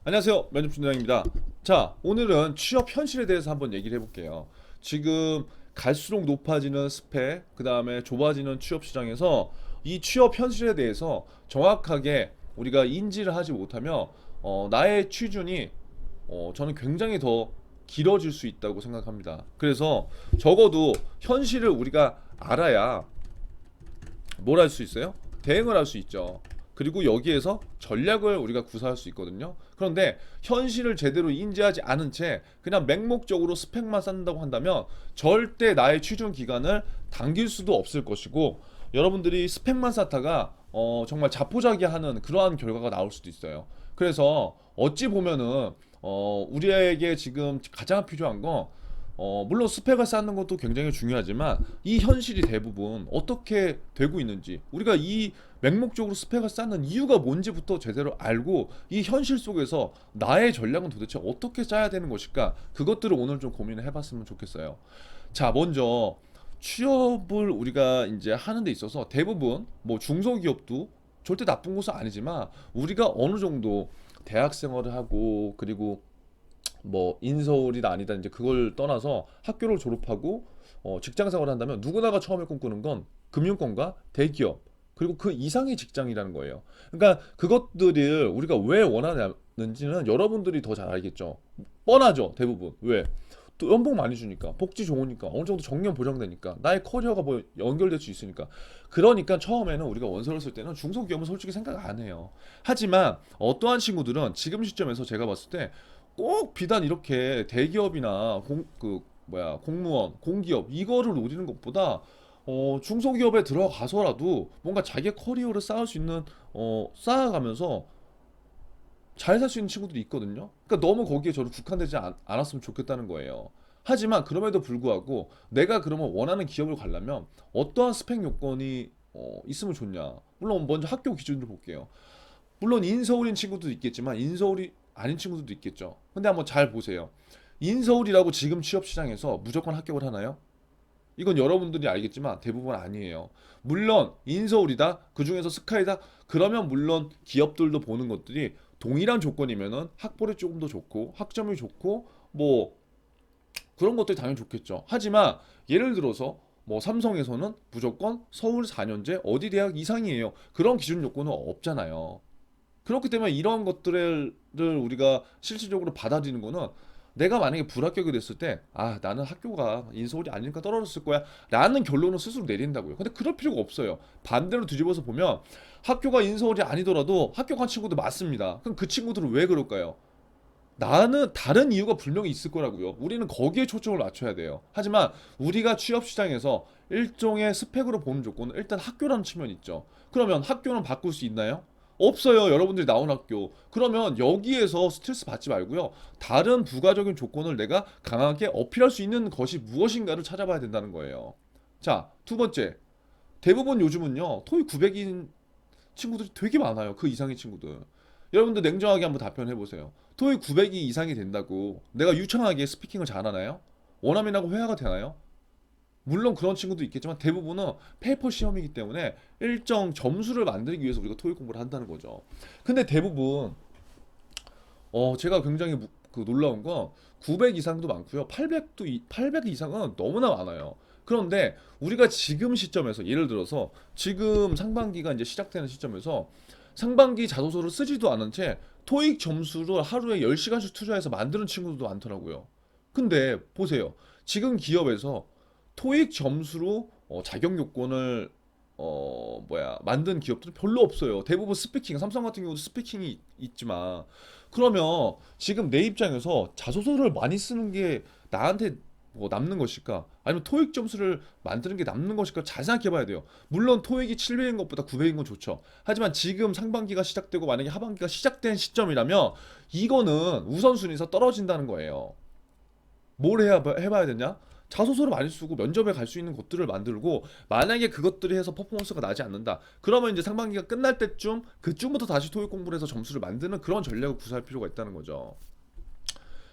안녕하세요. 면접준장입니다. 자, 오늘은 취업 현실에 대해서 한번 얘기를 해볼게요. 지금 갈수록 높아지는 스펙, 그 다음에 좁아지는 취업 시장에서 이 취업 현실에 대해서 정확하게 우리가 인지를 하지 못하면 나의 취준이 저는 굉장히 더 길어질 수 있다고 생각합니다. 그래서 적어도 현실을 우리가 알아야 뭘 할 수 있어요? 대응을 할 수 있죠. 그리고 여기에서 전략을 우리가 구사할 수 있거든요. 그런데 현실을 제대로 인지하지 않은 채 그냥 맹목적으로 스펙만 쌓는다고 한다면 절대 나의 취준 기간을 당길 수도 없을 것이고, 여러분들이 스펙만 쌓다가 정말 자포자기하는 그러한 결과가 나올 수도 있어요. 그래서 어찌 보면은 우리에게 지금 가장 필요한 건 물론 스펙을 쌓는 것도 굉장히 중요하지만 이 현실이 대부분 어떻게 되고 있는지, 우리가 이 맹목적으로 스펙을 쌓는 이유가 뭔지부터 제대로 알고 이 현실 속에서 나의 전략은 도대체 어떻게 짜야 되는 것일까, 그것들을 오늘 좀 고민을 해봤으면 좋겠어요. 자, 먼저 취업을 우리가 이제 하는 데 있어서 대부분 뭐 중소기업도 절대 나쁜 곳은 아니지만, 우리가 어느 정도 대학 생활을 하고 그리고 뭐 인서울이다 아니다 이제 그걸 떠나서 학교를 졸업하고 직장 생활을 한다면 누구나가 처음에 꿈꾸는 건 금융권과 대기업, 그리고 그 이상의 직장이라는 거예요. 그러니까 그것들을 우리가 왜 원하는지는 여러분들이 더 잘 알겠죠. 뻔하죠, 대부분. 왜? 또 연봉 많이 주니까, 복지 좋으니까, 어느 정도 정년 보장되니까, 나의 커리어가 뭐 연결될 수 있으니까. 그러니까 처음에는 우리가 원서를 쓸 때는 중소기업은 솔직히 생각 안 해요. 하지만 어떠한 친구들은 지금 시점에서 제가 봤을 때 꼭 비단 이렇게 대기업이나 공무원, 공기업 이거를 노리는 것보다 중소기업에 들어가서라도 뭔가 자기의 커리어를 쌓을 수 있는 쌓아가면서 잘 살 수 있는 친구들이 있거든요. 그러니까 너무 거기에 저를 국한되지 않았으면 좋겠다는 거예요. 하지만 그럼에도 불구하고 내가 그러면 원하는 기업을 가려면 어떠한 스펙 요건이 있으면 좋냐. 물론 먼저 학교 기준으로 볼게요. 물론 인서울인 친구도 있겠지만 인서울이 아닌 친구들도 있겠죠. 근데 한번 잘 보세요. 인서울이라고 지금 취업 시장에서 무조건 합격을 하나요? 이건 여러분들이 알겠지만 대부분 아니에요. 물론 인서울이다, 그 중에서 스카이다, 그러면 물론 기업들도 보는 것들이 동일한 조건이면은 학벌이 조금 더 좋고 학점이 좋고 뭐 그런 것들이 당연히 좋겠죠. 하지만 예를 들어서 뭐 삼성에서는 무조건 서울 4년제 어디 대학 이상이에요. 그런 기준 요건은 없잖아요. 그렇기 때문에 이런 것들을 우리가 실질적으로 받아들이는 거는, 내가 만약에 불합격이 됐을 때, 아, 나는 학교가 인서울이 아니니까 떨어졌을 거야 라는 결론을 스스로 내린다고요. 근데 그럴 필요가 없어요. 반대로 뒤집어서 보면 학교가 인서울이 아니더라도 합격한 친구도 많습니다. 그럼 그 친구들은 왜 그럴까요? 나는 다른 이유가 분명히 있을 거라고요. 우리는 거기에 초점을 맞춰야 돼요. 하지만 우리가 취업 시장에서 일종의 스펙으로 보는 조건은 일단 학교라는 측면이 있죠. 그러면 학교는 바꿀 수 있나요? 없어요. 여러분들이 나온 학교. 그러면 여기에서 스트레스 받지 말고요. 다른 부가적인 조건을 내가 강하게 어필할 수 있는 것이 무엇인가를 찾아봐야 된다는 거예요. 자, 두 번째. 대부분 요즘은요, 토익 900인 친구들이 되게 많아요. 그 이상의 친구들. 여러분들 냉정하게 한번 답변해 보세요. 토익 900이 이상이 된다고 내가 유창하게 스피킹을 잘하나요? 원어민하고 회화가 되나요? 물론 그런 친구도 있겠지만 대부분은 페이퍼 시험이기 때문에 일정 점수를 만들기 위해서 우리가 토익 공부를 한다는 거죠. 근데 대부분 제가 굉장히 놀라운 건 900 이상도 많고요. 800 이상은 너무나 많아요. 그런데 우리가 지금 시점에서 예를 들어서 지금 상반기가 이제 시작되는 시점에서 상반기 자소서를 쓰지도 않은 채 토익 점수를 하루에 10시간씩 투자해서 만드는 친구들도 많더라고요. 근데 보세요. 지금 기업에서 토익 점수로 자격 요건을 만든 기업들은 별로 없어요. 대부분 스피킹, 삼성 같은 경우도 스피킹이 있지만, 그러면 지금 내 입장에서 자소서를 많이 쓰는 게 나한테 뭐 남는 것일까? 아니면 토익 점수를 만드는 게 남는 것일까? 잘 생각해 봐야 돼요. 물론 토익이 700인 것보다 900인 건 좋죠. 하지만 지금 상반기가 시작되고 만약에 하반기가 시작된 시점이라면 이거는 우선순위에서 떨어진다는 거예요. 뭘 해봐야 되냐? 자소서를 많이 쓰고 면접에 갈 수 있는 것들을 만들고, 만약에 그것들이 해서 퍼포먼스가 나지 않는다. 그러면 이제 상반기가 끝날 때쯤 그쯤부터 다시 토익 공부를 해서 점수를 만드는 그런 전략을 구사할 필요가 있다는 거죠.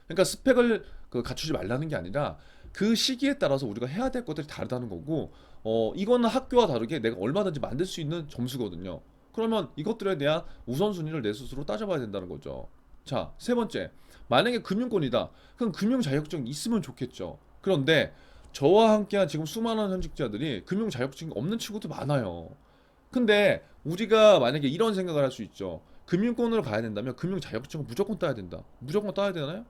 그러니까 스펙을 갖추지 말라는 게 아니라 그 시기에 따라서 우리가 해야 될 것들이 다르다는 거고, 이거는 학교와 다르게 내가 얼마든지 만들 수 있는 점수거든요. 그러면 이것들에 대한 우선순위를 내 스스로 따져봐야 된다는 거죠. 자, 세 번째. 만약에 금융권이다. 그럼 금융 자격증 있으면 좋겠죠. 그런데 저와 함께한 지금 수많은 현직자들이 금융 자격증이 없는 친구도 많아요. 근데 우리가 만약에 이런 생각을 할 수 있죠. 금융권으로 가야 된다면 금융 자격증을 무조건 따야 된다. 무조건 따야 되나요?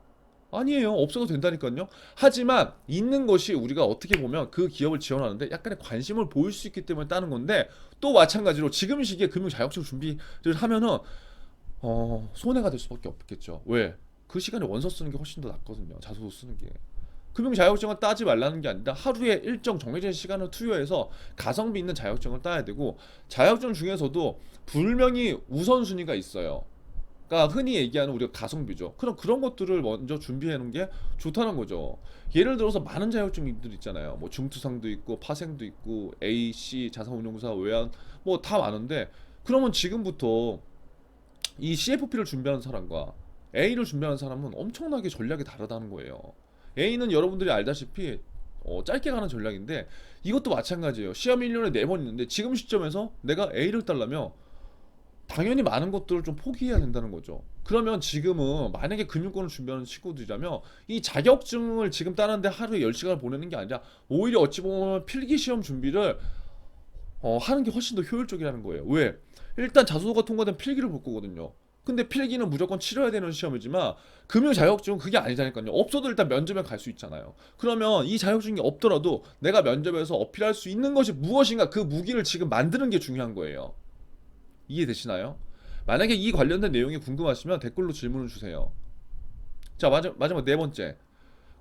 아니에요. 없어도 된다니까요. 하지만 있는 것이 우리가 어떻게 보면 그 기업을 지원하는데 약간의 관심을 보일 수 있기 때문에 따는 건데, 또 마찬가지로 지금 시기에 금융 자격증 준비를 하면은 손해가 될 수밖에 없겠죠. 왜? 그 시간에 원서 쓰는 게 훨씬 더 낫거든요. 자소서 쓰는 게. 금융 자격증을 따지 말라는 게 아니라 하루에 일정 정해진 시간을 투여해서 가성비 있는 자격증을 따야 되고, 자격증 중에서도 분명히 우선순위가 있어요. 그러니까 흔히 얘기하는 우리가 가성비죠. 그럼 그런 것들을 먼저 준비해 놓은 게 좋다는 거죠. 예를 들어서 많은 자격증들 있잖아요. 뭐 중투상도 있고 파생도 있고 A, C, 자산운용사, 외환 뭐 다 많은데, 그러면 지금부터 이 CFP를 준비하는 사람과 A를 준비하는 사람은 엄청나게 전략이 다르다는 거예요. A는 여러분들이 알다시피 짧게 가는 전략인데, 이것도 마찬가지예요. 시험 1년에 4번 있는데 지금 시점에서 내가 A를 따려면 당연히 많은 것들을 좀 포기해야 된다는 거죠. 그러면 지금은 만약에 금융권을 준비하는 친구들이라면 이 자격증을 지금 따는데 하루에 10시간을 보내는 게 아니라 오히려 어찌 보면 필기 시험 준비를 하는 게 훨씬 더 효율적이라는 거예요. 왜? 일단 자소서가 통과된 필기를 볼 거거든요. 근데 필기는 무조건 치러야 되는 시험이지만 금융 자격증은 그게 아니잖아요. 없어도 일단 면접에 갈 수 있잖아요. 그러면 이 자격증이 없더라도 내가 면접에서 어필할 수 있는 것이 무엇인가, 그 무기를 지금 만드는 게 중요한 거예요. 이해되시나요? 만약에 이 관련된 내용이 궁금하시면 댓글로 질문을 주세요. 자, 마지막 네 번째.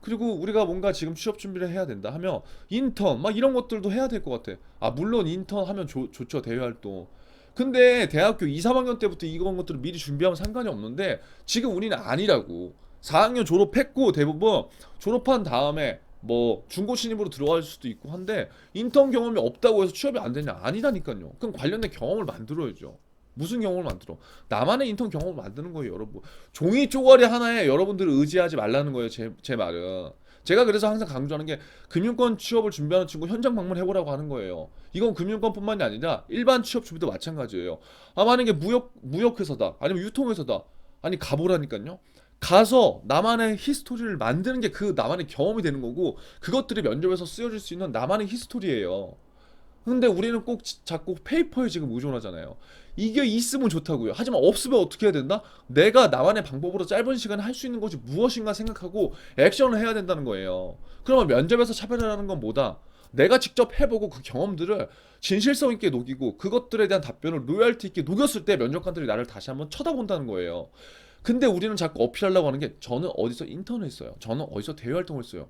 그리고 우리가 뭔가 지금 취업 준비를 해야 된다 하면 인턴 막 이런 것들도 해야 될 것 같아. 아, 물론 인턴 하면 좋죠. 대외 활동. 근데 대학교 2, 3학년 때부터 이런 것들을 미리 준비하면 상관이 없는데 지금 우리는 아니라고. 4학년 졸업했고 대부분 졸업한 다음에 뭐 중고 신입으로 들어갈 수도 있고 한데, 인턴 경험이 없다고 해서 취업이 안 되냐? 아니라니까요. 그럼 관련된 경험을 만들어야죠. 무슨 경험을 만들어? 나만의 인턴 경험을 만드는 거예요, 여러분. 종이 쪼가리 하나에 여러분들을 의지하지 말라는 거예요, 제 말은. 제가 그래서 항상 강조하는 게, 금융권 취업을 준비하는 친구 현장 방문해보라고 하는 거예요. 이건 금융권뿐만이 아니라 일반 취업 준비도 마찬가지예요. 아, 만약에 무역회사다, 아니면 유통회사다, 아니 가보라니까요. 가서 나만의 히스토리를 만드는 게 그 나만의 경험이 되는 거고, 그것들이 면접에서 쓰여질 수 있는 나만의 히스토리예요. 근데 우리는 꼭 자꾸 페이퍼에 지금 의존하잖아요. 이게 있으면 좋다고요. 하지만 없으면 어떻게 해야 된다? 내가 나만의 방법으로 짧은 시간에 할 수 있는 것이 무엇인가 생각하고 액션을 해야 된다는 거예요. 그러면 면접에서 차별화라는 건 뭐다? 내가 직접 해보고 그 경험들을 진실성 있게 녹이고 그것들에 대한 답변을 로열티 있게 녹였을 때 면접관들이 나를 다시 한번 쳐다본다는 거예요. 근데 우리는 자꾸 어필하려고 하는 게, 저는 어디서 인턴을 했어요. 저는 어디서 대외 활동을 했어요.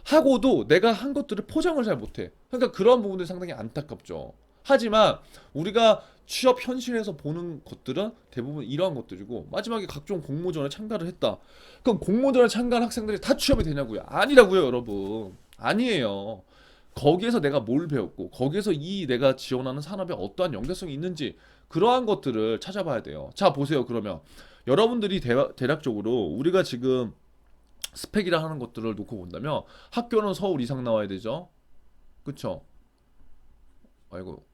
하고도 내가 한 것들을 포장을 잘 못해. 그러니까 그런 부분들이 상당히 안타깝죠. 하지만 우리가 취업 현실에서 보는 것들은 대부분 이러한 것들이고, 마지막에 각종 공모전에 참가를 했다. 그럼 공모전에 참가한 학생들이 다 취업이 되냐고요? 아니라고요, 여러분. 아니에요. 거기에서 내가 뭘 배웠고, 거기에서 이 내가 지원하는 산업에 어떠한 연계성이 있는지, 그러한 것들을 찾아봐야 돼요. 자, 보세요. 그러면 여러분들이 대략적으로 우리가 지금 스펙이라 하는 것들을 놓고 본다면, 학교는 서울 이상 나와야 되죠. 그쵸? 아이고,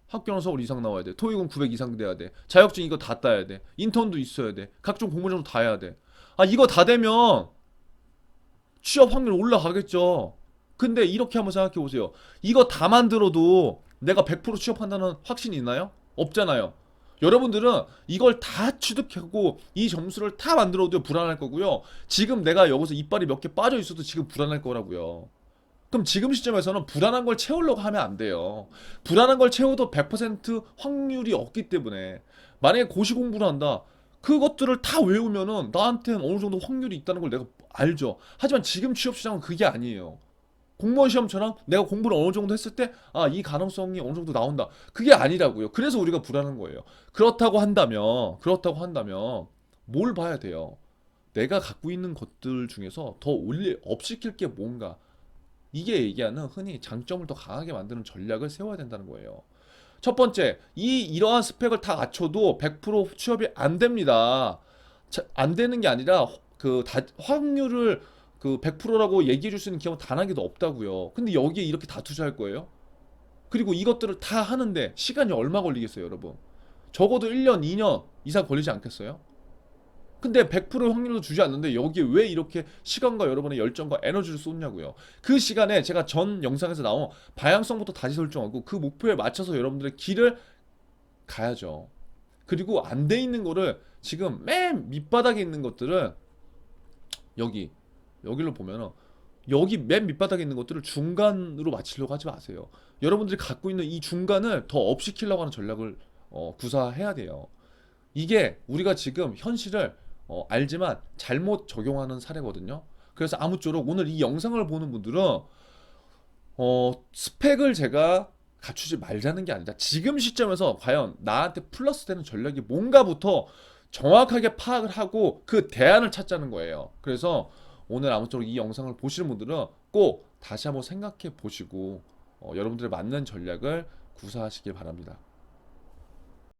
학교는 서울 이상 나와야 돼. 토익은 900 이상 돼야 돼. 자격증 이거 다 따야 돼. 인턴도 있어야 돼. 각종 공모전도 다 해야 돼. 아, 이거 다 되면 취업 확률 올라가겠죠. 근데 이렇게 한번 생각해 보세요. 이거 다 만들어도 내가 100% 취업한다는 확신이 있나요? 없잖아요. 여러분들은 이걸 다 취득하고 이 점수를 다 만들어도 불안할 거고요. 지금 내가 여기서 이빨이 몇 개 빠져 있어도 지금 불안할 거라고요. 그럼 지금 시점에서는 불안한 걸 채우려고 하면 안 돼요. 불안한 걸 채워도 100% 확률이 없기 때문에, 만약에 고시 공부를 한다. 그것들을 다 외우면은 나한테는 어느 정도 확률이 있다는 걸 내가 알죠. 하지만 지금 취업 시장은 그게 아니에요. 공무원 시험처럼 내가 공부를 어느 정도 했을 때, 아, 이 가능성이 어느 정도 나온다. 그게 아니라고요. 그래서 우리가 불안한 거예요. 그렇다고 한다면 뭘 봐야 돼요? 내가 갖고 있는 것들 중에서 더 업시킬 게 뭔가. 이게 얘기하는, 흔히 장점을 더 강하게 만드는 전략을 세워야 된다는 거예요. 첫 번째, 이러한 스펙을 다 갖춰도 100% 취업이 안 됩니다. 안 되는 게 아니라 확률을 100%라고 얘기해 줄 수 있는 기업은 단 한 개도 없다고요. 근데 여기에 이렇게 다 투자할 거예요? 그리고 이것들을 다 하는데 시간이 얼마 걸리겠어요, 여러분? 적어도 1년, 2년 이상 걸리지 않겠어요? 근데 100% 확률로 주지 않는데 여기에 왜 이렇게 시간과 여러분의 열정과 에너지를 쏟냐고요. 그 시간에 제가 전 영상에서 나온 방향성부터 다시 설정하고 그 목표에 맞춰서 여러분들의 길을 가야죠. 그리고 안 돼 있는 거를 지금 맨 밑바닥에 있는 것들은 여기 여기로 보면은 여기 맨 밑바닥에 있는 것들을 중간으로 맞추려고 하지 마세요. 여러분들이 갖고 있는 이 중간을 더 업시키려고 하는 전략을 구사해야 돼요. 이게 우리가 지금 현실을 알지만 잘못 적용하는 사례거든요. 그래서 아무쪼록 오늘 이 영상을 보는 분들은 스펙을 제가 갖추지 말자는 게 아니라 지금 시점에서 과연 나한테 플러스 되는 전략이 뭔가부터 정확하게 파악을 하고 그 대안을 찾자는 거예요. 그래서 오늘 아무쪼록 이 영상을 보시는 분들은 꼭 다시 한번 생각해 보시고 여러분들의 맞는 전략을 구사하시길 바랍니다.